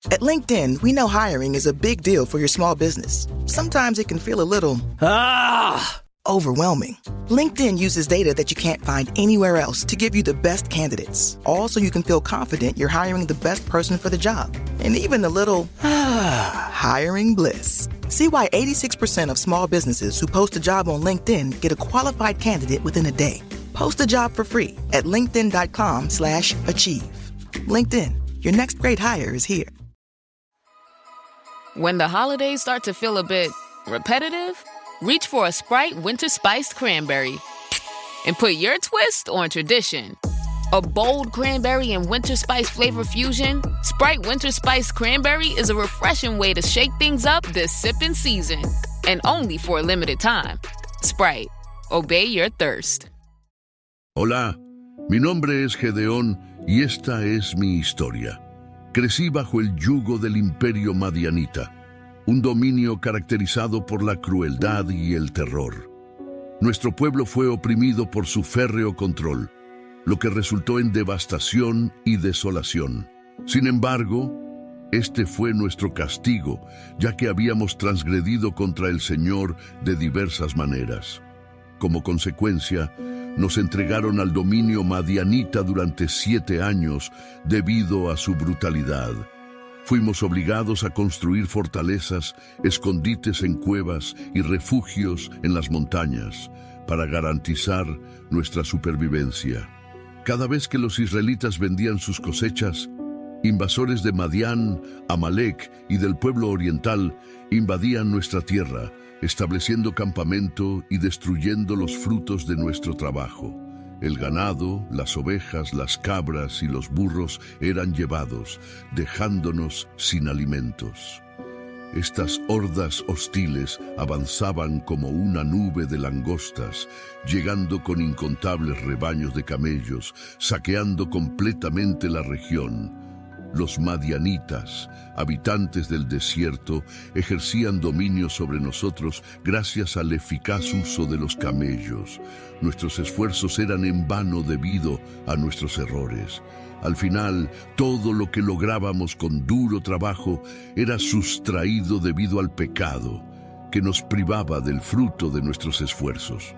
At LinkedIn, we know hiring is a big deal for your small business. Sometimes it can feel a little, overwhelming. LinkedIn uses data that you can't find anywhere else to give you the best candidates, all so you can feel confident you're hiring the best person for the job. And even a little, hiring bliss. See why 86% of small businesses who post a job on LinkedIn get a qualified candidate within a day. Post a job for free at linkedin.com/achieve. LinkedIn, your next great hire is here. When the holidays start to feel a bit repetitive, reach for a Sprite Winter Spiced Cranberry and put your twist on tradition. A bold cranberry and winter spice flavor fusion, Sprite Winter Spiced Cranberry is a refreshing way to shake things up this sipping season. And only for a limited time. Sprite, obey your thirst. Hola, mi nombre es Gedeón y esta es mi historia. Crecí bajo el yugo del imperio madianita, un dominio caracterizado por la crueldad y el terror. Nuestro pueblo fue oprimido por su férreo control, lo que resultó en devastación y desolación. Sin embargo, este fue nuestro castigo, ya que habíamos transgredido contra el Señor de diversas maneras. Como consecuencia, nos entregaron al dominio madianita durante 7 años debido a su brutalidad. Fuimos obligados a construir fortalezas, escondites en cuevas y refugios en las montañas para garantizar nuestra supervivencia. Cada vez que los israelitas vendían sus cosechas, invasores de Madián, Amalek y del pueblo oriental invadían nuestra tierra, estableciendo campamento y destruyendo los frutos de nuestro trabajo. El ganado, las ovejas, las cabras y los burros eran llevados, dejándonos sin alimentos. Estas hordas hostiles avanzaban como una nube de langostas, llegando con incontables rebaños de camellos, saqueando completamente la región. Los madianitas, habitantes del desierto, ejercían dominio sobre nosotros gracias al eficaz uso de los camellos. Nuestros esfuerzos eran en vano debido a nuestros errores. Al final, todo lo que lográbamos con duro trabajo era sustraído debido al pecado, que nos privaba del fruto de nuestros esfuerzos.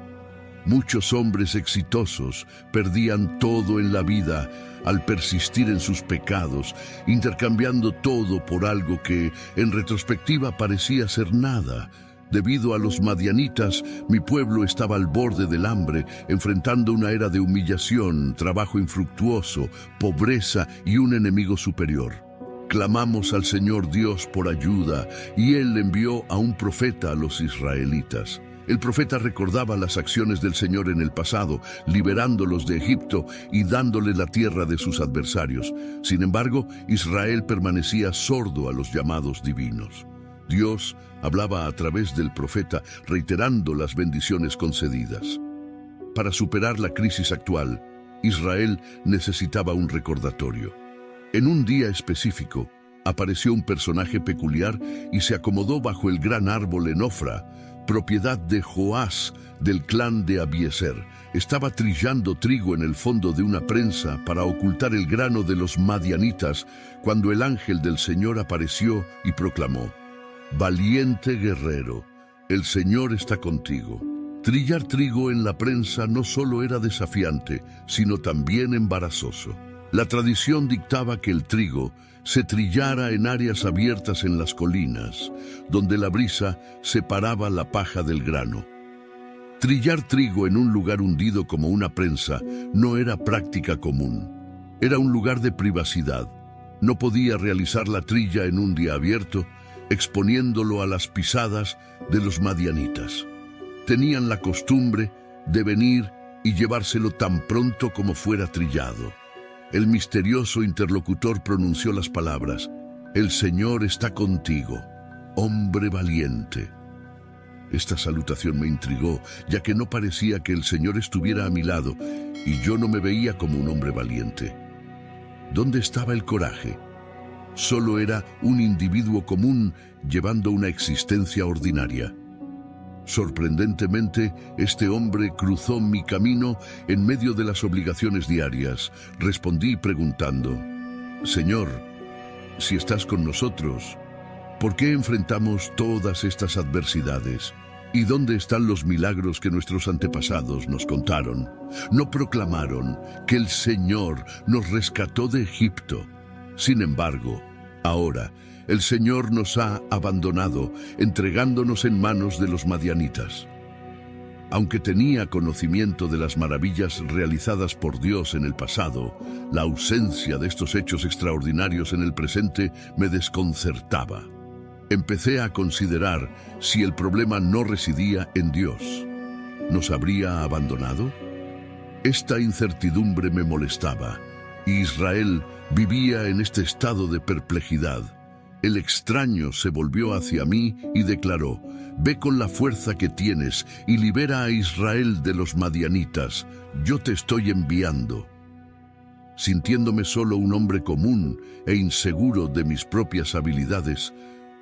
Muchos hombres exitosos perdían todo en la vida al persistir en sus pecados, intercambiando todo por algo que, en retrospectiva, parecía ser nada. Debido a los madianitas, mi pueblo estaba al borde del hambre, enfrentando una era de humillación, trabajo infructuoso, pobreza y un enemigo superior. Clamamos al Señor Dios por ayuda, y Él envió a un profeta a los israelitas. El profeta recordaba las acciones del Señor en el pasado, liberándolos de Egipto y dándole la tierra de sus adversarios. Sin embargo, Israel permanecía sordo a los llamados divinos. Dios hablaba a través del profeta, reiterando las bendiciones concedidas. Para superar la crisis actual, Israel necesitaba un recordatorio. En un día específico, apareció un personaje peculiar y se acomodó bajo el gran árbol en Ofra, propiedad de Joás, del clan de Abiezer. Estaba trillando trigo en el fondo de una prensa para ocultar el grano de los madianitas, cuando el ángel del Señor apareció y proclamó: «Valiente guerrero, el Señor está contigo». Trillar trigo en la prensa no solo era desafiante, sino también embarazoso. La tradición dictaba que el trigo se trillara en áreas abiertas en las colinas, donde la brisa separaba la paja del grano. Trillar trigo en un lugar hundido como una prensa no era práctica común. Era un lugar de privacidad. No podía realizar la trilla en un día abierto, exponiéndolo a las pisadas de los madianitas. Tenían la costumbre de venir y llevárselo tan pronto como fuera trillado. El misterioso interlocutor pronunció las palabras: «El Señor está contigo, hombre valiente». Esta salutación me intrigó, ya que no parecía que el Señor estuviera a mi lado, y yo no me veía como un hombre valiente. ¿Dónde estaba el coraje? Solo era un individuo común llevando una existencia ordinaria. Sorprendentemente, este hombre cruzó mi camino en medio de las obligaciones diarias. Respondí preguntando: «Señor, si estás con nosotros, ¿por qué enfrentamos todas estas adversidades? ¿Y dónde están los milagros que nuestros antepasados nos contaron? No proclamaron que el Señor nos rescató de Egipto. Sin embargo, ahora el Señor nos ha abandonado, entregándonos en manos de los madianitas. Aunque tenía conocimiento de las maravillas realizadas por Dios en el pasado, la ausencia de estos hechos extraordinarios en el presente me desconcertaba. Empecé a considerar si el problema no residía en Dios. ¿Nos habría abandonado? Esta incertidumbre me molestaba. Israel vivía en este estado de perplejidad. El extraño se volvió hacia mí y declaró: «Ve con la fuerza que tienes y libera a Israel de los madianitas. Yo te estoy enviando». Sintiéndome solo un hombre común e inseguro de mis propias habilidades,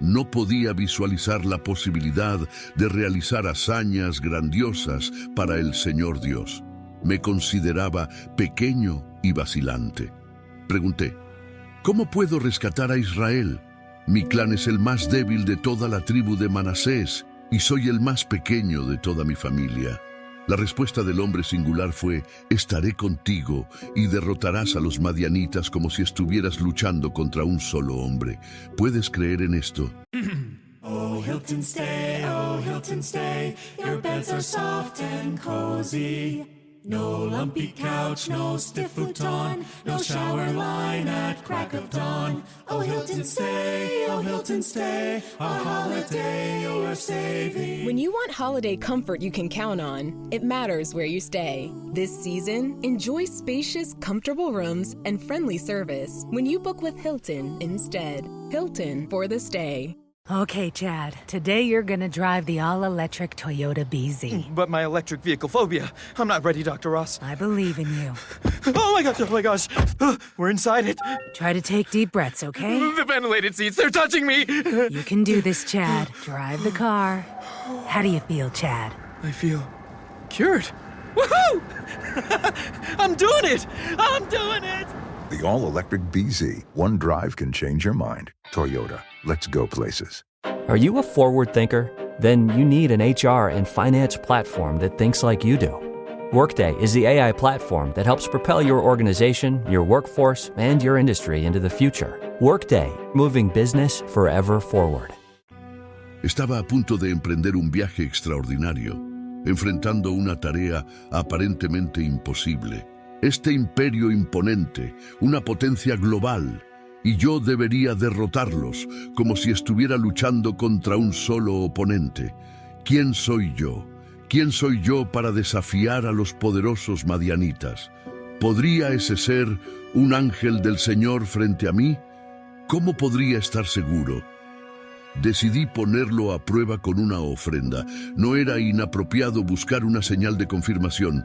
no podía visualizar la posibilidad de realizar hazañas grandiosas para el Señor Dios. Me consideraba pequeño y vacilante. Pregunté: ¿cómo puedo rescatar a Israel? Mi clan es el más débil de toda la tribu de Manasés y soy el más pequeño de toda mi familia. La respuesta del hombre singular fue: estaré contigo y derrotarás a los madianitas como si estuvieras luchando contra un solo hombre. ¿Puedes creer en esto? Oh, Hilton, stay, your beds are soft and cozy. No lumpy couch, no stiff futon, no shower line at crack of dawn. Oh, Hilton, stay, a holiday you're saving. When you want holiday comfort you can count on, it matters where you stay. This season, enjoy spacious, comfortable rooms and friendly service when you book with Hilton instead. Hilton for the stay. Okay, Chad, today you're gonna drive the all-electric Toyota BZ. But my electric vehicle phobia. I'm not ready, Dr. Ross. I believe in you. Oh my gosh. We're inside it. Try to take deep breaths, okay? The ventilated seats, they're touching me. You can do this, Chad. Drive the car. How do you feel, Chad? I feel cured. Woohoo! I'm doing it! The all-electric BZ. One drive can change your mind. Toyota. Let's go places. Are you a forward thinker? Then you need an HR and finance platform that thinks like you do. Workday is the AI platform that helps propel your organization, your workforce, and your industry into the future. Workday, moving business forever forward. Estaba a punto de emprender un viaje extraordinario, enfrentando una tarea aparentemente imposible. Este imperio imponente, una potencia global, y yo debería derrotarlos como si estuviera luchando contra un solo oponente. ¿Quién soy yo? ¿Quién soy yo para desafiar a los poderosos madianitas? ¿Podría ese ser un ángel del Señor frente a mí? ¿Cómo podría estar seguro? Decidí ponerlo a prueba con una ofrenda. No era inapropiado buscar una señal de confirmación.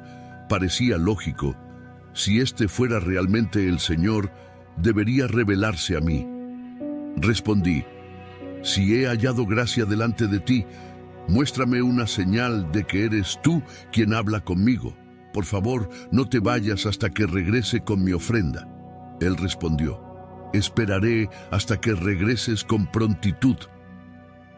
Parecía lógico. Si este fuera realmente el Señor, debería revelarse a mí. Respondí: si he hallado gracia delante de ti, muéstrame una señal de que eres tú quien habla conmigo. Por favor, no te vayas hasta que regrese con mi ofrenda. Él respondió: esperaré hasta que regreses con prontitud.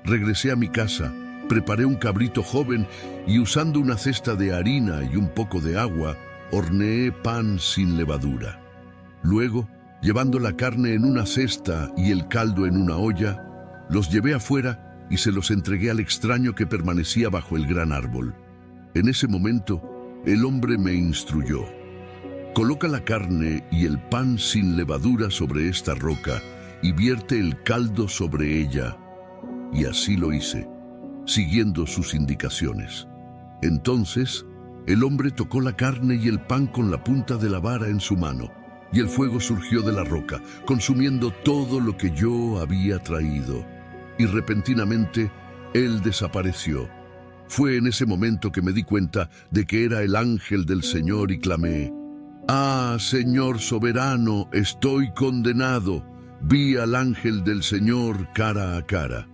Regresé a mi casa, preparé un cabrito joven y usando una cesta de harina y un poco de agua, horneé pan sin levadura. Luego, llevando la carne en una cesta y el caldo en una olla, los llevé afuera y se los entregué al extraño que permanecía bajo el gran árbol. En ese momento, el hombre me instruyó: coloca la carne y el pan sin levadura sobre esta roca y vierte el caldo sobre ella. Y así lo hice, siguiendo sus indicaciones. Entonces, el hombre tocó la carne y el pan con la punta de la vara en su mano, y el fuego surgió de la roca, consumiendo todo lo que yo había traído. Y repentinamente, él desapareció. Fue en ese momento que me di cuenta de que era el ángel del Señor y clamé: «Ah, Señor soberano, estoy condenado». Vi al ángel del Señor cara a cara.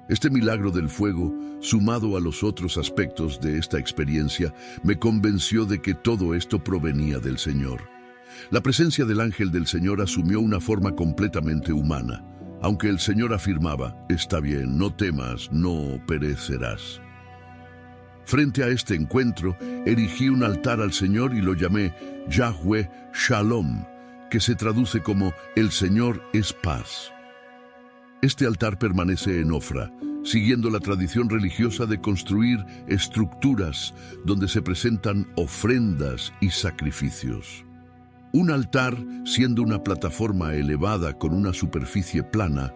Este milagro del fuego, sumado a los otros aspectos de esta experiencia, me convenció de que todo esto provenía del Señor. La presencia del ángel del Señor asumió una forma completamente humana. Aunque el Señor afirmaba, está bien, no temas, no perecerás. Frente a este encuentro, erigí un altar al Señor y lo llamé Yahweh Shalom, que se traduce como el Señor es paz. Este altar permanece en Ofra, siguiendo la tradición religiosa de construir estructuras donde se presentan ofrendas y sacrificios. Un altar, siendo una plataforma elevada con una superficie plana,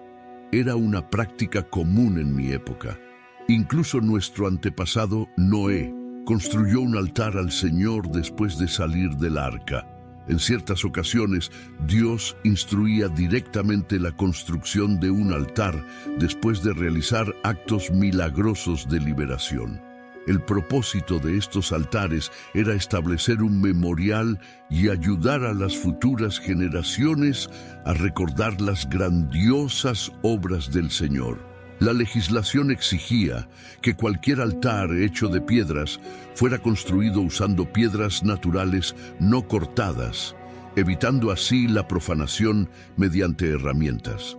era una práctica común en mi época. Incluso nuestro antepasado, Noé, construyó un altar al Señor después de salir del arca. En ciertas ocasiones, Dios instruía directamente la construcción de un altar después de realizar actos milagrosos de liberación. El propósito de estos altares era establecer un memorial y ayudar a las futuras generaciones a recordar las grandiosas obras del Señor. La legislación exigía que cualquier altar hecho de piedras fuera construido usando piedras naturales no cortadas, evitando así la profanación mediante herramientas.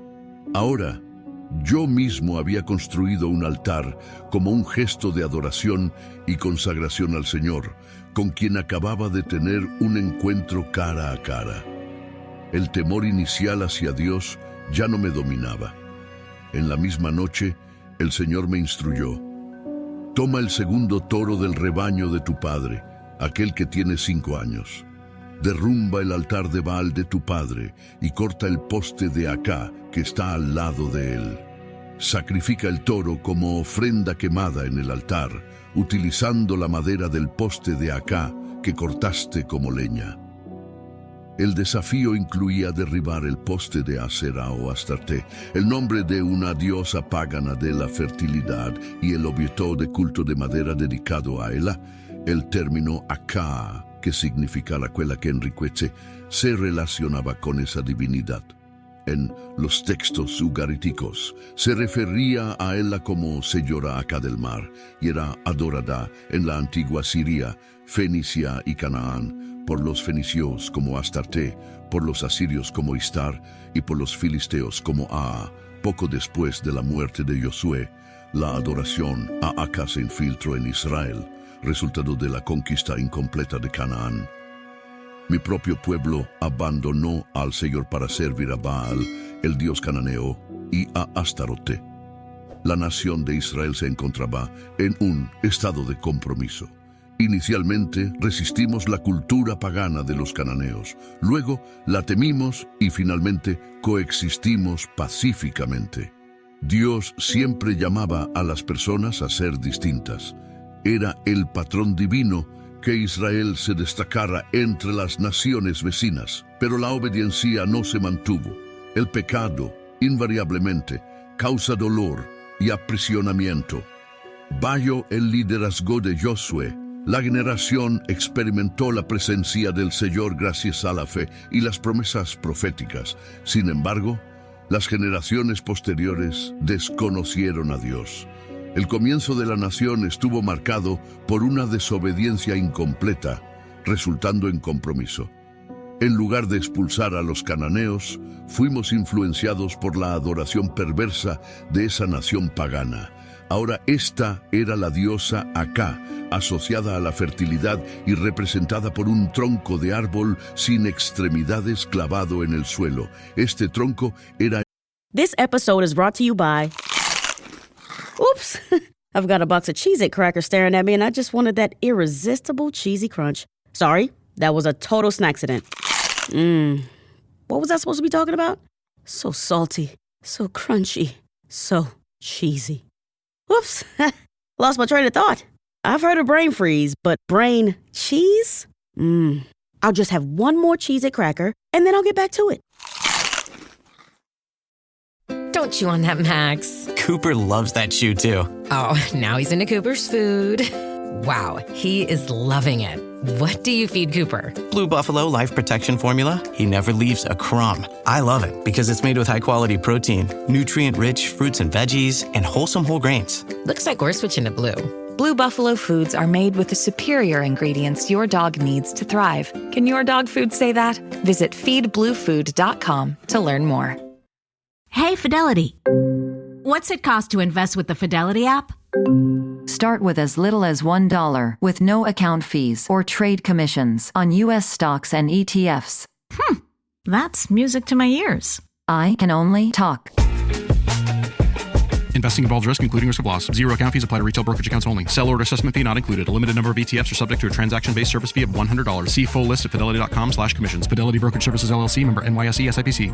Ahora, yo mismo había construido un altar como un gesto de adoración y consagración al Señor, con quien acababa de tener un encuentro cara a cara. El temor inicial hacia Dios ya no me dominaba. En la misma noche, el Señor me instruyó: toma el segundo toro del rebaño de tu padre, aquel que tiene 5 años. Derrumba el altar de Baal de tu padre y corta el poste de Acá que está al lado de él. Sacrifica el toro como ofrenda quemada en el altar, utilizando la madera del poste de Acá que cortaste como leña. El desafío incluía derribar el poste de Asera o Astarte, el nombre de una diosa pagana de la fertilidad, y el objeto de culto de madera dedicado a ella. El término Acá, que significa la cuela que enriquece, se relacionaba con esa divinidad. En los textos ugaríticos se refería a ella como Señora Acá del mar, y era adorada en la antigua Siria, Fenicia y Canaán, por los fenicios como Astarte, por los asirios como Istar y por los filisteos como Aa. Poco después de la muerte de Josué, la adoración a Acá se infiltró en Israel, resultado de la conquista incompleta de Canaán. Mi propio pueblo abandonó al Señor para servir a Baal, el dios cananeo, y a Astarote. La nación de Israel se encontraba en un estado de compromiso. Inicialmente resistimos la cultura pagana de los cananeos, luego la temimos y finalmente coexistimos pacíficamente. Dios siempre llamaba a las personas a ser distintas. Era el patrón divino que Israel se destacara entre las naciones vecinas, pero la obediencia no se mantuvo. El pecado, invariablemente, causa dolor y aprisionamiento. Bajo el liderazgo de Josué, la generación experimentó la presencia del Señor gracias a la fe y las promesas proféticas. Sin embargo, las generaciones posteriores desconocieron a Dios. El comienzo de la nación estuvo marcado por una desobediencia incompleta, resultando en compromiso. En lugar de expulsar a los cananeos, fuimos influenciados por la adoración perversa de esa nación pagana. Ahora esta era la diosa Acá, asociada a la fertilidad y representada por un tronco de árbol sin extremidades clavado en el suelo. Este tronco era... This episode is brought to you by... Oops! I've got a box of Cheez-It crackers staring at me and I just wanted that irresistible cheesy crunch. Sorry, that was a total snacksident. What was I supposed to be talking about? So salty, so crunchy, so cheesy. Whoops, lost my train of thought. I've heard of brain freeze, but brain cheese? I'll just have one more Cheez-It cracker, and then I'll get back to it. Don't chew on that, Max. Cooper loves that chew, too. Oh, now he's into Cooper's food. Wow, he is loving it. What do you feed Cooper? Blue Buffalo Life Protection Formula. He never leaves a crumb. I love it because it's made with high-quality protein, nutrient-rich fruits and veggies, and wholesome whole grains. Looks like we're switching to Blue. Blue Buffalo foods are made with the superior ingredients your dog needs to thrive. Can your dog food say that? Visit feedbluefood.com to learn more. Hey, Fidelity. What's it cost to invest with the Fidelity app? Start with as little as $1 with no account fees or trade commissions on U.S. stocks and ETFs. That's music to my ears. I can only talk. Investing involves risk, including risk of loss. Zero account fees apply to retail brokerage accounts only. Sell order assessment fee not included. A limited number of ETFs are subject to a transaction-based service fee of $100. See full list at fidelity.com/commissions. Fidelity Brokerage Services, LLC, member NYSE, SIPC.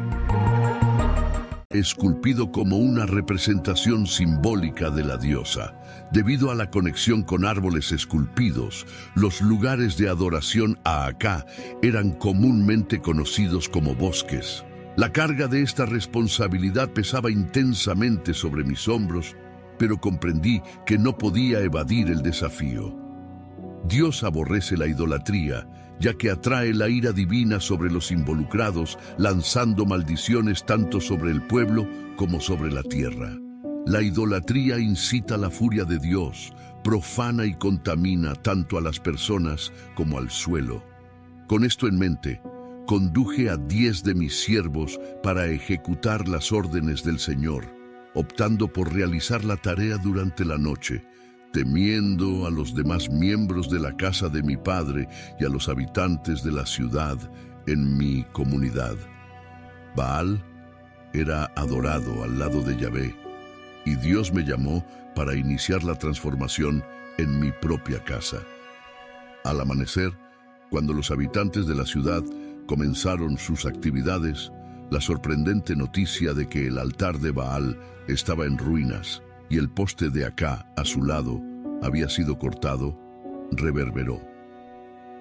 Esculpido como una representación simbólica de la diosa. Debido a la conexión con árboles esculpidos, los lugares de adoración a Aka eran comúnmente conocidos como bosques. La carga de esta responsabilidad pesaba intensamente sobre mis hombros, pero comprendí que no podía evadir el desafío. Dios aborrece la idolatría, ya que atrae la ira divina sobre los involucrados, lanzando maldiciones tanto sobre el pueblo como sobre la tierra. La idolatría incita la furia de Dios, profana y contamina tanto a las personas como al suelo. Con esto en mente, conduje a 10 de mis siervos para ejecutar las órdenes del Señor, optando por realizar la tarea durante la noche, temiendo a los demás miembros de la casa de mi padre y a los habitantes de la ciudad en mi comunidad. Baal era adorado al lado de Yahvé, y Dios me llamó para iniciar la transformación en mi propia casa. Al amanecer, cuando los habitantes de la ciudad comenzaron sus actividades, la sorprendente noticia de que el altar de Baal estaba en ruinas y el poste de Aka, a su lado, había sido cortado, reverberó.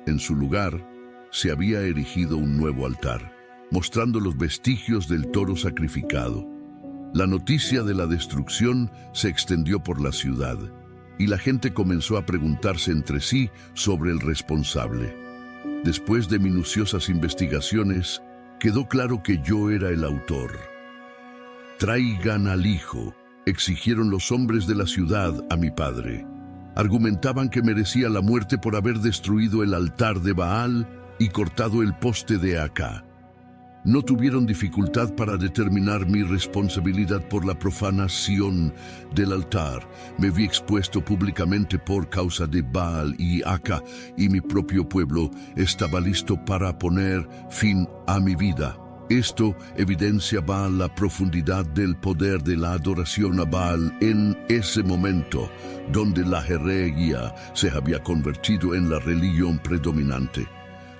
En su lugar, se había erigido un nuevo altar, mostrando los vestigios del toro sacrificado. La noticia de la destrucción se extendió por la ciudad, y la gente comenzó a preguntarse entre sí sobre el responsable. Después de minuciosas investigaciones, quedó claro que yo era el autor. «Traigan al hijo», exigieron los hombres de la ciudad a mi padre. Argumentaban que merecía la muerte por haber destruido el altar de Baal y cortado el poste de Aka. No tuvieron dificultad para determinar mi responsabilidad por la profanación del altar. Me vi expuesto públicamente por causa de Baal y Aka, y mi propio pueblo estaba listo para poner fin a mi vida. Esto evidenciaba la profundidad del poder de la adoración a Baal en ese momento, donde la herejía se había convertido en la religión predominante.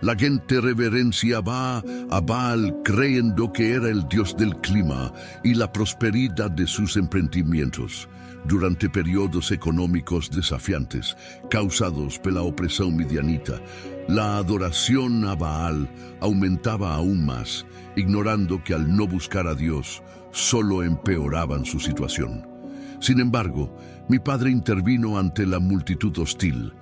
La gente reverenciaba a Baal creyendo que era el dios del clima y la prosperidad de sus emprendimientos. Durante periodos económicos desafiantes causados por la opresión midianita, la adoración a Baal aumentaba aún más, ignorando que al no buscar a Dios, solo empeoraban su situación. Sin embargo, mi padre intervino ante la multitud hostil.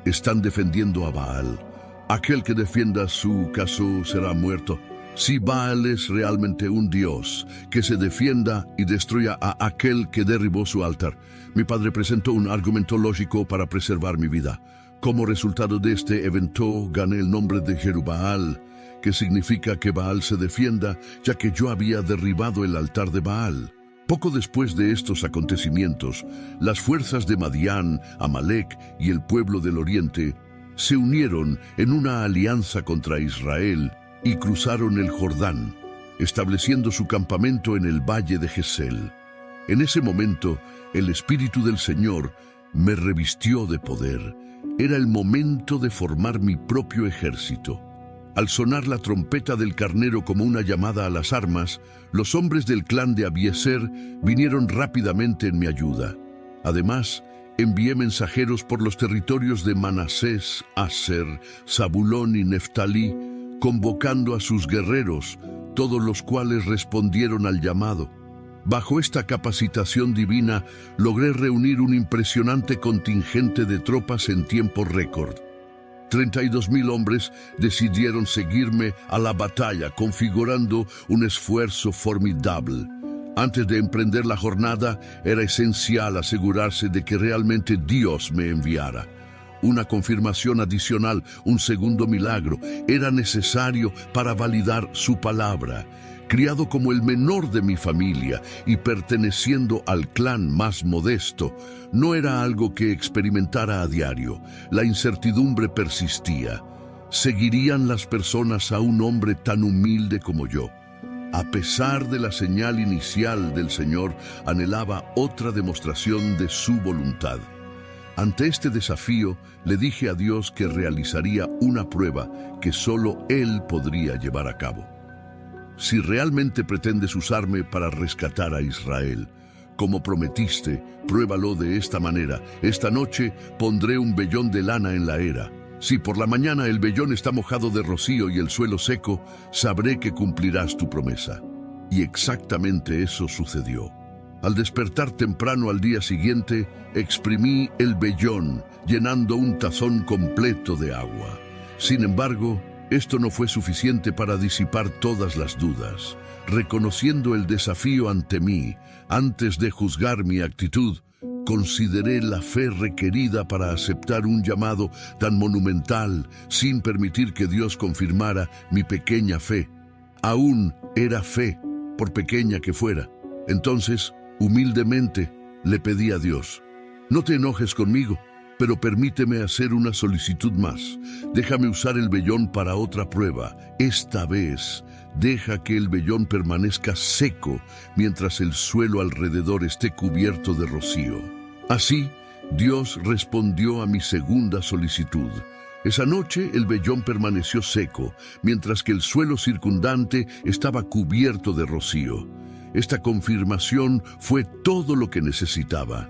Están defendiendo a Baal. Aquel que defienda su caso será muerto. Si Baal es realmente un dios, que se defienda y destruya a aquel que derribó su altar. Mi padre presentó un argumento lógico para preservar mi vida. Como resultado de este evento, gané el nombre de Jerubbaal, que significa que Baal se defienda, ya que yo había derribado el altar de Baal. Poco después de estos acontecimientos, las fuerzas de Madián, Amalek y el pueblo del oriente se unieron en una alianza contra Israel y cruzaron el Jordán, estableciendo su campamento en el valle de Gesel. En ese momento, el Espíritu del Señor me revistió de poder. Era el momento de formar mi propio ejército. Al sonar la trompeta del carnero como una llamada a las armas, los hombres del clan de Abiezer vinieron rápidamente en mi ayuda. Además, envié mensajeros por los territorios de Manasés, Aser, Zabulón y Neftalí, convocando a sus guerreros, todos los cuales respondieron al llamado. Bajo esta capacitación divina, logré reunir un impresionante contingente de tropas en tiempo récord. 32,000 hombres decidieron seguirme a la batalla, configurando un esfuerzo formidable. Antes de emprender la jornada, era esencial asegurarse de que realmente Dios me enviara. Una confirmación adicional, un segundo milagro, era necesario para validar su palabra. Criado como el menor de mi familia y perteneciendo al clan más modesto, no era algo que experimentara a diario. La incertidumbre persistía. ¿Seguirían las personas a un hombre tan humilde como yo? A pesar de la señal inicial del Señor, anhelaba otra demostración de su voluntad. Ante este desafío, le dije a Dios que realizaría una prueba que solo Él podría llevar a cabo. Si realmente pretendes usarme para rescatar a Israel, como prometiste, pruébalo de esta manera. Esta noche pondré un vellón de lana en la era. Si por la mañana el vellón está mojado de rocío y el suelo seco, sabré que cumplirás tu promesa. Y exactamente eso sucedió. Al despertar temprano al día siguiente, exprimí el vellón, llenando un tazón completo de agua. Sin embargo, esto no fue suficiente para disipar todas las dudas. Reconociendo el desafío ante mí, antes de juzgar mi actitud, consideré la fe requerida para aceptar un llamado tan monumental sin permitir que Dios confirmara mi pequeña fe. Aún era fe, por pequeña que fuera. Entonces, humildemente, le pedí a Dios: no te enojes conmigo, pero permíteme hacer una solicitud más. Déjame usar el vellón para otra prueba. Esta vez, deja que el vellón permanezca seco mientras el suelo alrededor esté cubierto de rocío. Así, Dios respondió a mi segunda solicitud. Esa noche el vellón permaneció seco, mientras que el suelo circundante estaba cubierto de rocío. Esta confirmación fue todo lo que necesitaba.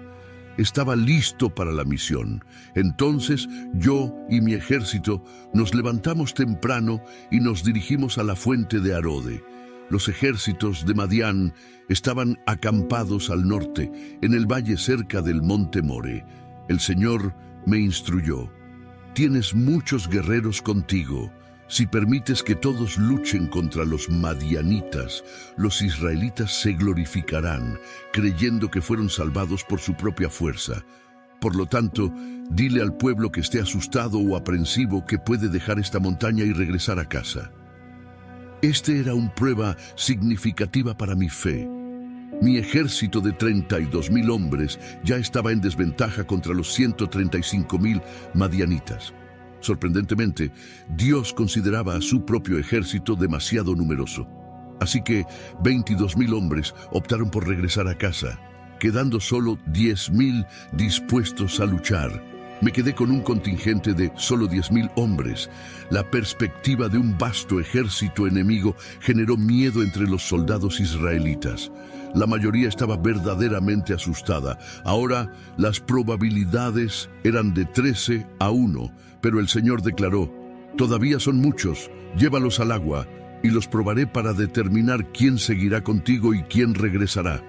Estaba listo para la misión. Entonces yo y mi ejército nos levantamos temprano y nos dirigimos a la fuente de Arode. Los ejércitos de Madián estaban acampados al norte, en el valle cerca del monte More. El Señor me instruyó: tienes muchos guerreros contigo. Si permites que todos luchen contra los madianitas, los israelitas se glorificarán, creyendo que fueron salvados por su propia fuerza. Por lo tanto, dile al pueblo que esté asustado o aprensivo que puede dejar esta montaña y regresar a casa. Este era una prueba significativa para mi fe. Mi ejército de 32,000 hombres ya estaba en desventaja contra los 135,000 madianitas. Sorprendentemente, Dios consideraba a su propio ejército demasiado numeroso. Así que 22,000 hombres optaron por regresar a casa, quedando solo 10,000 dispuestos a luchar. Me quedé con un contingente de solo 10,000 hombres. La perspectiva de un vasto ejército enemigo generó miedo entre los soldados israelitas. La mayoría estaba verdaderamente asustada. Ahora las probabilidades eran de 13-1, pero el Señor declaró: todavía son muchos, llévalos al agua, y los probaré para determinar quién seguirá contigo y quién regresará.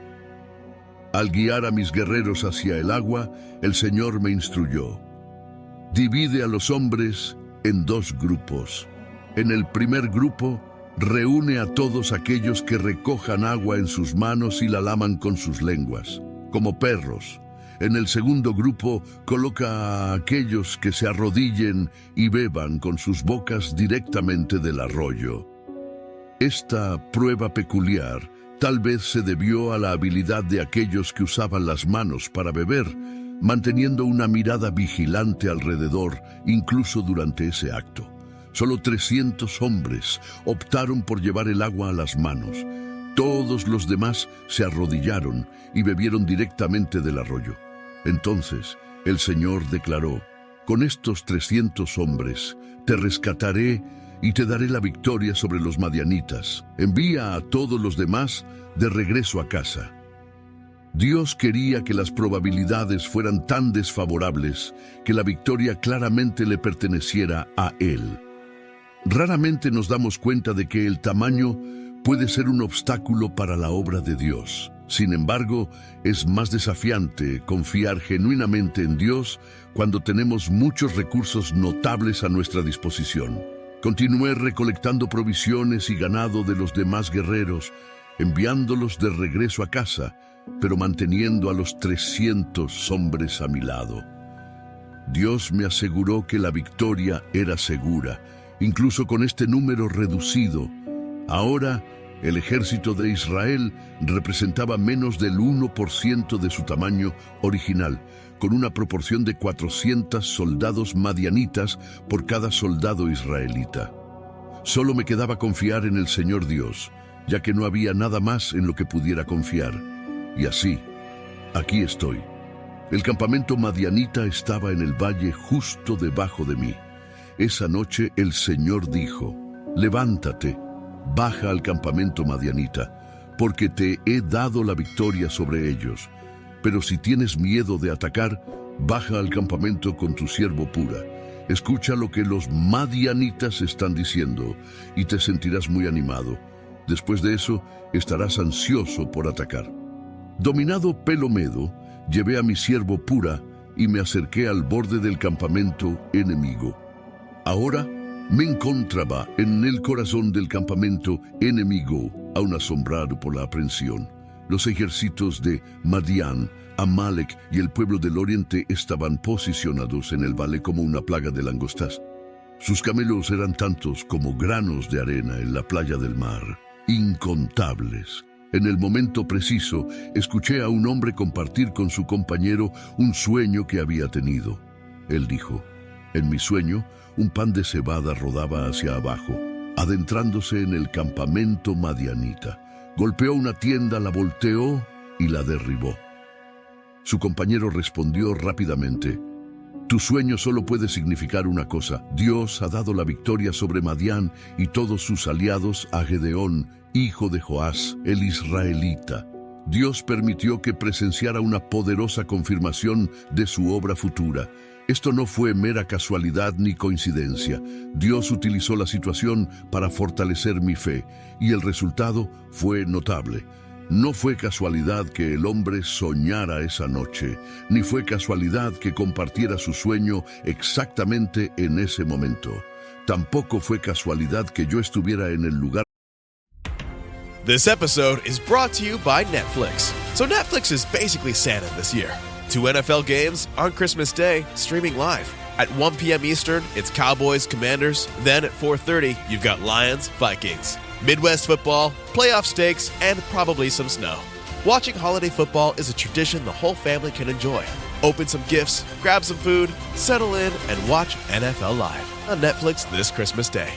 Al guiar a mis guerreros hacia el agua, el Señor me instruyó: divide a los hombres en 2 grupos. En el primer grupo, reúne a todos aquellos que recojan agua en sus manos y la laman con sus lenguas, como perros. En el segundo grupo, coloca a aquellos que se arrodillen y beban con sus bocas directamente del arroyo. Esta prueba peculiar tal vez se debió a la habilidad de aquellos que usaban las manos para beber, manteniendo una mirada vigilante alrededor, incluso durante ese acto. Solo 300 hombres optaron por llevar el agua a las manos. Todos los demás se arrodillaron y bebieron directamente del arroyo. Entonces el Señor declaró: con estos 300 hombres te rescataré y te daré la victoria sobre los madianitas. Envía a todos los demás de regreso a casa. Dios quería que las probabilidades fueran tan desfavorables que la victoria claramente le perteneciera a Él. Raramente nos damos cuenta de que el tamaño puede ser un obstáculo para la obra de Dios. Sin embargo, es más desafiante confiar genuinamente en Dios cuando tenemos muchos recursos notables a nuestra disposición. Continué recolectando provisiones y ganado de los demás guerreros. enviándolos de regreso a casa, pero manteniendo a los 300 hombres a mi lado. Dios me aseguró que la victoria era segura, incluso con este número reducido. Ahora, el ejército de Israel representaba menos del 1% de su tamaño original, con una proporción de 400 soldados madianitas por cada soldado israelita. Solo me quedaba confiar en el Señor Dios, ya que no había nada más en lo que pudiera confiar. Y así, aquí estoy. El campamento madianita estaba en el valle justo debajo de mí. Esa noche el Señor dijo: «Levántate, baja al campamento madianita, porque te he dado la victoria sobre ellos. Pero si tienes miedo de atacar, baja al campamento con tu siervo Pura. Escucha lo que los madianitas están diciendo y te sentirás muy animado. Después de eso, estarás ansioso por atacar». Dominado Pelomedo, llevé a mi siervo Pura y me acerqué al borde del campamento enemigo. Ahora me encontraba en el corazón del campamento enemigo, aún asombrado por la aprensión. Los ejércitos de Madián, Amalek y el pueblo del oriente estaban posicionados en el valle como una plaga de langostas. Sus camellos eran tantos como granos de arena en la playa del mar, incontables. En el momento preciso, escuché a un hombre compartir con su compañero un sueño que había tenido. Él dijo: «En mi sueño, un pan de cebada rodaba hacia abajo, adentrándose en el campamento madianita. Golpeó una tienda, la volteó y la derribó». Su compañero respondió rápidamente: «Tu sueño solo puede significar una cosa. Dios ha dado la victoria sobre Madián y todos sus aliados a Gedeón, hijo de Joás, el israelita. Dios permitió que presenciara una poderosa confirmación de su obra futura. Esto no fue mera casualidad ni coincidencia. Dios utilizó la situación para fortalecer mi fe, y el resultado fue notable. No fue casualidad que el hombre soñara esa noche, ni fue casualidad que compartiera su sueño exactamente en ese momento. Tampoco fue casualidad que yo estuviera en el lugar». This episode is brought to you by Netflix. So Netflix is basically Santa this year. 2 NFL games on Christmas Day, streaming live. At 1 p.m. Eastern, it's Cowboys, Commanders. Then at 4:30, you've got Lions, Vikings. Midwest football, playoff stakes, and probably some snow. Watching holiday football is a tradition the whole family can enjoy. Open some gifts, grab some food, settle in, and watch NFL Live on Netflix this Christmas Day.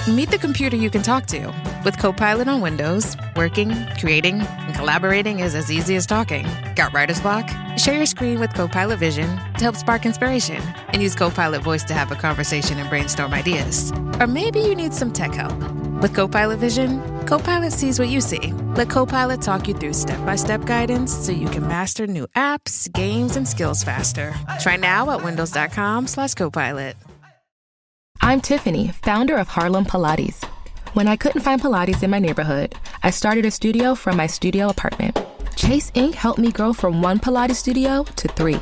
Meet the computer you can talk to. With Copilot on Windows, working, creating, and collaborating is as easy as talking. Got writer's block? Share your screen with Copilot Vision to help spark inspiration, and use Copilot Voice to have a conversation and brainstorm ideas. Or maybe you need some tech help. With Copilot Vision, Copilot sees what you see. Let Copilot talk you through step-by-step guidance so you can master new apps, games, and skills faster. Try now at windows.com/Copilot. I'm Tiffany, founder of Harlem Pilates. When I couldn't find Pilates in my neighborhood, I started a studio from my studio apartment. Chase Inc. helped me grow from 1 Pilates studio to 3.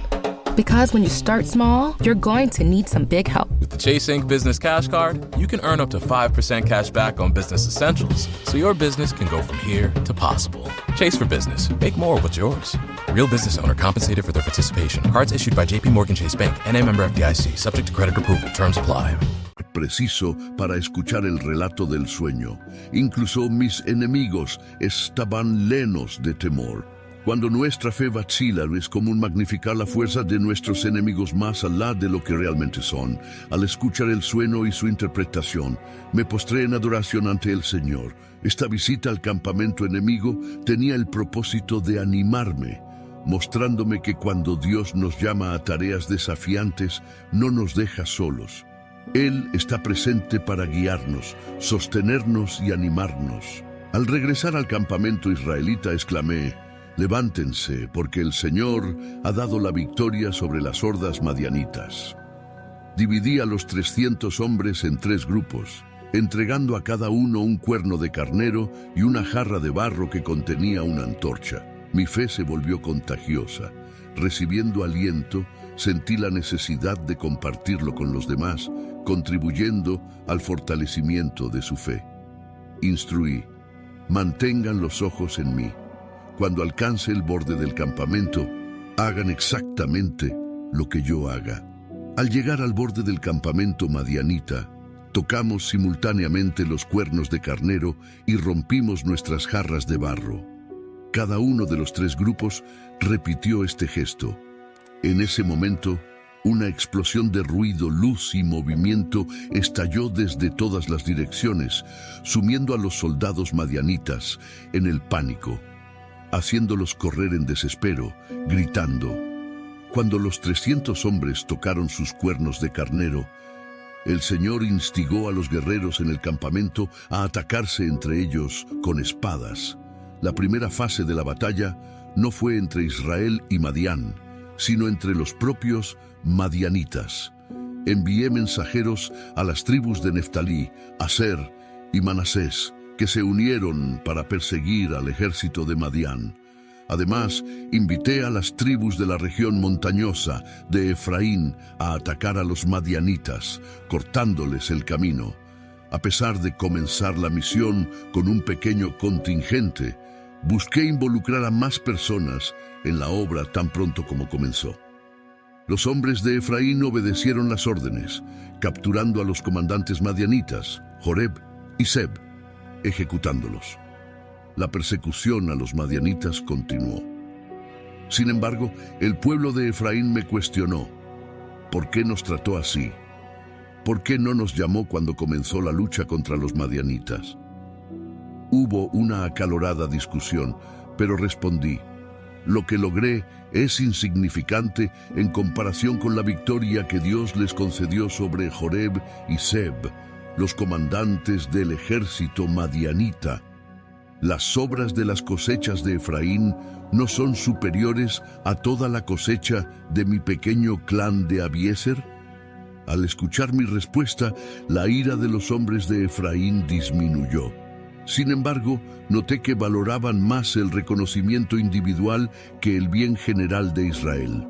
Because when you start small, you're going to need some big help. With the Chase Inc. Business Cash Card, you can earn up to 5% cash back on business essentials, so your business can go from here to possible. Chase for Business. Make more what's yours. Real business owner compensated for their participation. Cards issued by JP Morgan Chase Bank, N.A. member FDIC, subject to credit approval. Terms apply. Preciso para escuchar el relato del sueño. Incluso mis enemigos estaban llenos de temor. Cuando nuestra fe vacila, es común magnificar la fuerza de nuestros enemigos más allá de lo que realmente son. Al escuchar el sueño y su interpretación, me postré en adoración ante el Señor. Esta visita al campamento enemigo tenía el propósito de animarme, mostrándome que cuando Dios nos llama a tareas desafiantes, no nos deja solos. Él está presente para guiarnos, sostenernos y animarnos. Al regresar al campamento israelita exclamé: «Levántense, porque el Señor ha dado la victoria sobre las hordas madianitas». Dividí a los 300 hombres en 3 grupos, entregando a cada uno un cuerno de carnero y una jarra de barro que contenía una antorcha. Mi fe se volvió contagiosa. Recibiendo aliento, sentí la necesidad de compartirlo con los demás, contribuyendo al fortalecimiento de su fe. Instruí: mantengan los ojos en mí. Cuando alcance el borde del campamento, hagan exactamente lo que yo haga. Al llegar al borde del campamento madianita, tocamos simultáneamente los cuernos de carnero y rompimos nuestras jarras de barro. Cada uno de los 3 grupos repitió este gesto. En ese momento, una explosión de ruido, luz y movimiento estalló desde todas las direcciones, sumiendo a los soldados madianitas en el pánico, haciéndolos correr en desespero, gritando. Cuando los 300 hombres tocaron sus cuernos de carnero, el Señor instigó a los guerreros en el campamento a atacarse entre ellos con espadas. La primera fase de la batalla no fue entre Israel y Madián, sino entre los propios madianitas. Envié mensajeros a las tribus de Neftalí, Aser y Manasés, que se unieron para perseguir al ejército de Madián. Además, invité a las tribus de la región montañosa de Efraín a atacar a los madianitas, cortándoles el camino. A pesar de comenzar la misión con un pequeño contingente, busqué involucrar a más personas en la obra tan pronto como comenzó. Los hombres de Efraín obedecieron las órdenes, capturando a los comandantes madianitas, Joreb y Seb, ejecutándolos. La persecución a los madianitas continuó. Sin embargo, el pueblo de Efraín me cuestionó: ¿por qué nos trató así? ¿Por qué no nos llamó cuando comenzó la lucha contra los madianitas? Hubo una acalorada discusión, pero respondí: lo que logré es insignificante en comparación con la victoria que Dios les concedió sobre Joreb y Seb, los comandantes del ejército madianita. Las obras de las cosechas de Efraín no son superiores a toda la cosecha de mi pequeño clan de Abiezer. Al escuchar mi respuesta, la ira de los hombres de Efraín disminuyó. Sin embargo, noté que valoraban más el reconocimiento individual que el bien general de Israel.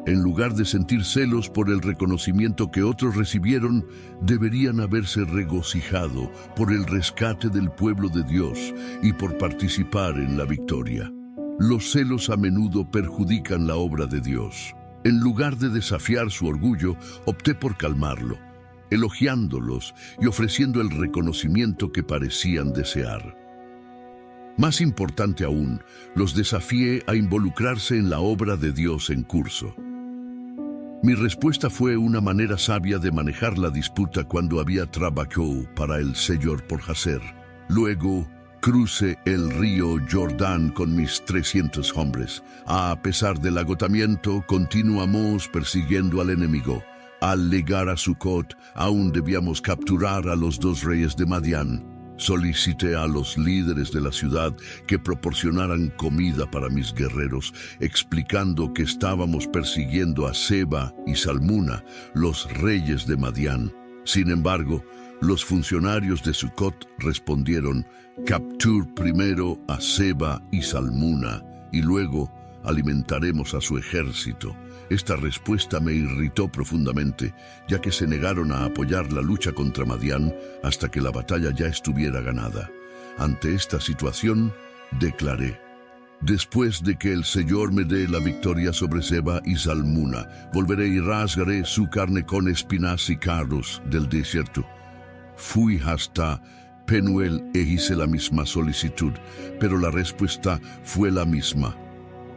En lugar de sentir celos por el reconocimiento que otros recibieron, deberían haberse regocijado por el rescate del pueblo de Dios y por participar en la victoria. Los celos a menudo perjudican la obra de Dios. En lugar de desafiar su orgullo, opté por calmarlo, elogiándolos y ofreciendo el reconocimiento que parecían desear. Más importante aún, los desafié a involucrarse en la obra de Dios en curso. Mi respuesta fue una manera sabia de manejar la disputa cuando había trabajo para el Señor por hacer. Luego, crucé el río Jordán con mis 300 hombres. A pesar del agotamiento, continuamos persiguiendo al enemigo. Al llegar a Sucot, aún debíamos capturar a los 2 reyes de Madián. Solicité a los líderes de la ciudad que proporcionaran comida para mis guerreros, explicando que estábamos persiguiendo a Seba y Salmuna, los reyes de Madián. Sin embargo, los funcionarios de Sucot respondieron: captur primero a Seba y Salmuna, y luego alimentaremos a su ejército. Esta respuesta me irritó profundamente, ya que se negaron a apoyar la lucha contra Madián hasta que la batalla ya estuviera ganada. Ante esta situación, declaré: después de que el Señor me dé la victoria sobre Seba y Salmuna, volveré y rasgaré su carne con espinas y cardos del desierto. Fui hasta Penuel e hice la misma solicitud, pero la respuesta fue la misma.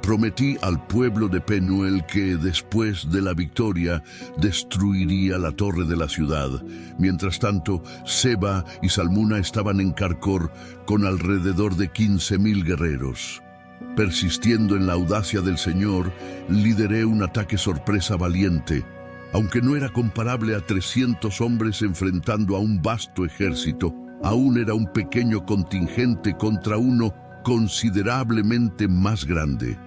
Prometí al pueblo de Penuel que después de la victoria destruiría la torre de la ciudad. Mientras tanto, Seba y Salmuna estaban en Carcor con alrededor de 15,000 guerreros. Persistiendo en la audacia del Señor, lideré un ataque sorpresa valiente. Aunque no era comparable a 300 hombres enfrentando a un vasto ejército, aún era un pequeño contingente contra uno considerablemente más grande.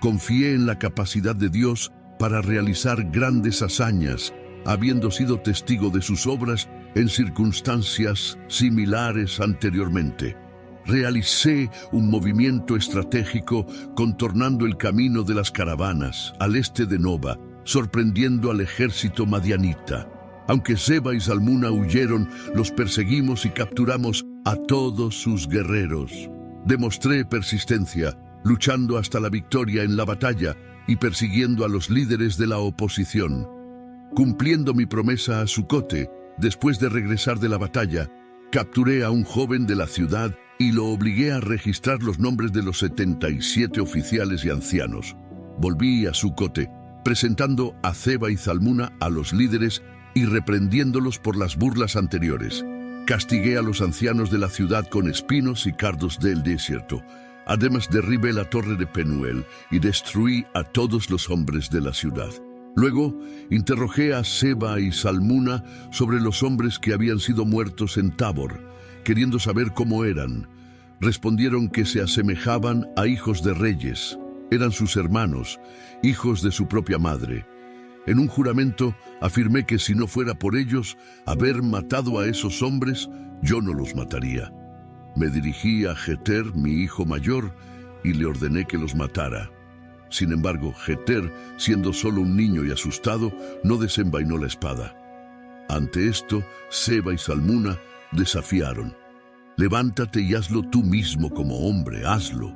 Confié en la capacidad de Dios para realizar grandes hazañas, habiendo sido testigo de sus obras en circunstancias similares anteriormente. Realicé un movimiento estratégico contornando el camino de las caravanas al este de Nova, sorprendiendo al ejército madianita. Aunque Seba y Zalmuna huyeron, los perseguimos y capturamos a todos sus guerreros. Demostré persistencia, luchando hasta la victoria en la batalla y persiguiendo a los líderes de la oposición. Cumpliendo mi promesa a Sucote, después de regresar de la batalla, capturé a un joven de la ciudad y lo obligué a registrar los nombres de los 77 oficiales y ancianos. Volví a Sucote, presentando a Seba y Zalmuna a los líderes y reprendiéndolos por las burlas anteriores. Castigué a los ancianos de la ciudad con espinos y cardos del desierto. Además derribé la torre de Penuel y destruí a todos los hombres de la ciudad. Luego interrogué a Seba y Zalmuna sobre los hombres que habían sido muertos en Tabor, queriendo saber cómo eran. Respondieron que se asemejaban a hijos de reyes. Eran sus hermanos, hijos de su propia madre. En un juramento afirmé que si no fuera por ellos haber matado a esos hombres, yo no los mataría. Me dirigí a Jeter, mi hijo mayor, y le ordené que los matara. Sin embargo, Jeter, siendo solo un niño y asustado, no desenvainó la espada. Ante esto, Seba y Zalmuna desafiaron. Levántate y hazlo tú mismo como hombre, hazlo.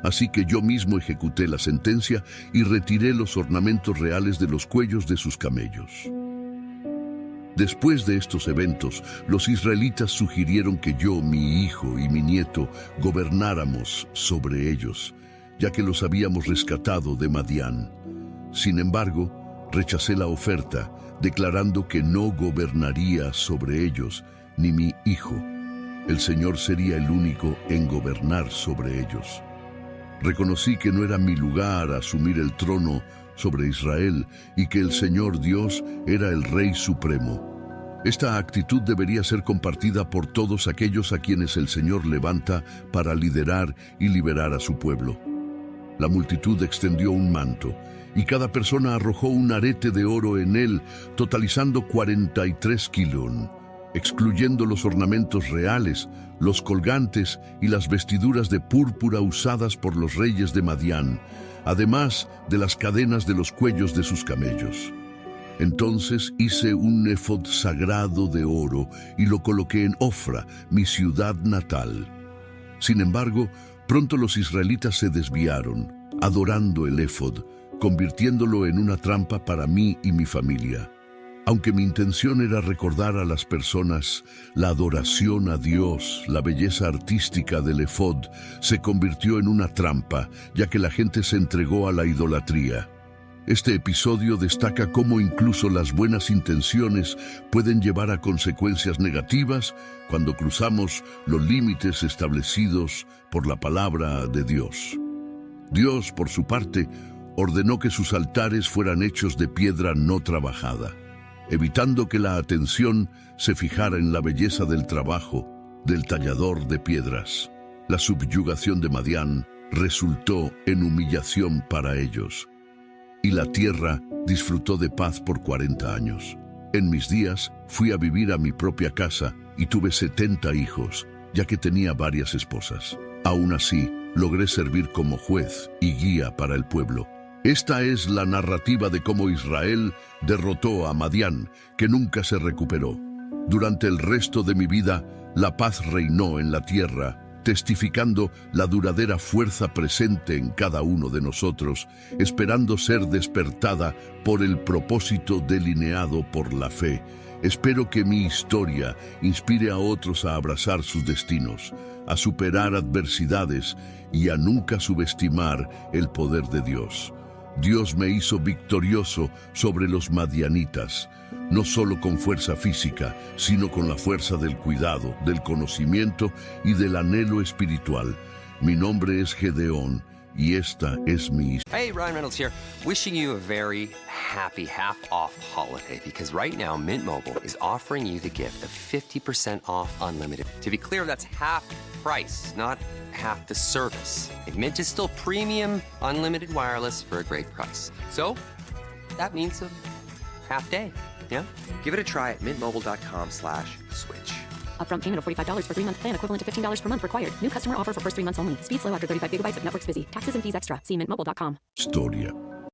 Así que yo mismo ejecuté la sentencia y retiré los ornamentos reales de los cuellos de sus camellos. Después de estos eventos, los israelitas sugirieron que yo, mi hijo y mi nieto gobernáramos sobre ellos, ya que los habíamos rescatado de Madián. Sin embargo, rechacé la oferta, declarando que no gobernaría sobre ellos, ni mi hijo. El Señor sería el único en gobernar sobre ellos. Reconocí que no era mi lugar asumir el trono sobre Israel y que el Señor Dios era el Rey Supremo. Esta actitud debería ser compartida por todos aquellos a quienes el Señor levanta para liderar y liberar a su pueblo. La multitud extendió un manto, y cada persona arrojó un arete de oro en él, totalizando 43 kilón, excluyendo los ornamentos reales, los colgantes y las vestiduras de púrpura usadas por los reyes de Madián, además de las cadenas de los cuellos de sus camellos. Entonces hice un efod sagrado de oro y lo coloqué en Ofra, mi ciudad natal. Sin embargo, pronto los israelitas se desviaron, adorando el efod, convirtiéndolo en una trampa para mí y mi familia. Aunque mi intención era recordar a las personas la adoración a Dios, la belleza artística del efod se convirtió en una trampa, ya que la gente se entregó a la idolatría. Este episodio destaca cómo incluso las buenas intenciones pueden llevar a consecuencias negativas cuando cruzamos los límites establecidos por la palabra de Dios. Dios, por su parte, ordenó que sus altares fueran hechos de piedra no trabajada, evitando que la atención se fijara en la belleza del trabajo del tallador de piedras. La subyugación de Madián resultó en humillación para ellos, y la tierra disfrutó de paz por 40 años. En mis días fui a vivir a mi propia casa y tuve 70 hijos, ya que tenía varias esposas. Aún así, logré servir como juez y guía para el pueblo. Esta es la narrativa de cómo Israel derrotó a Madián, que nunca se recuperó. Durante el resto de mi vida, la paz reinó en la tierra, testificando la duradera fuerza presente en cada uno de nosotros, esperando ser despertada por el propósito delineado por la fe. Espero que mi historia inspire a otros a abrazar sus destinos, a superar adversidades y a nunca subestimar el poder de Dios. Dios me hizo victorioso sobre los madianitas, no solo con fuerza física, sino con la fuerza del cuidado, del conocimiento y del anhelo espiritual. Mi nombre es Gedeón y esta es mi historia. Hey, Ryan Reynolds here, wishing you a very happy half-off holiday, because right now Mint Mobile is offering you the gift of 50% off unlimited. To be clear, that's half price, not half the service. Mint is still premium, unlimited wireless for a great price. So, that means a half day, yeah? Give it a try at mintmobile.com/switch. Upfront payment of $45 for 3-month plan, equivalent to $15 per month required. New customer offer for first 3 months only. Speed slow after 35 gigabytes if network busy. Taxes and fees extra. See mintmobile.com. Historia.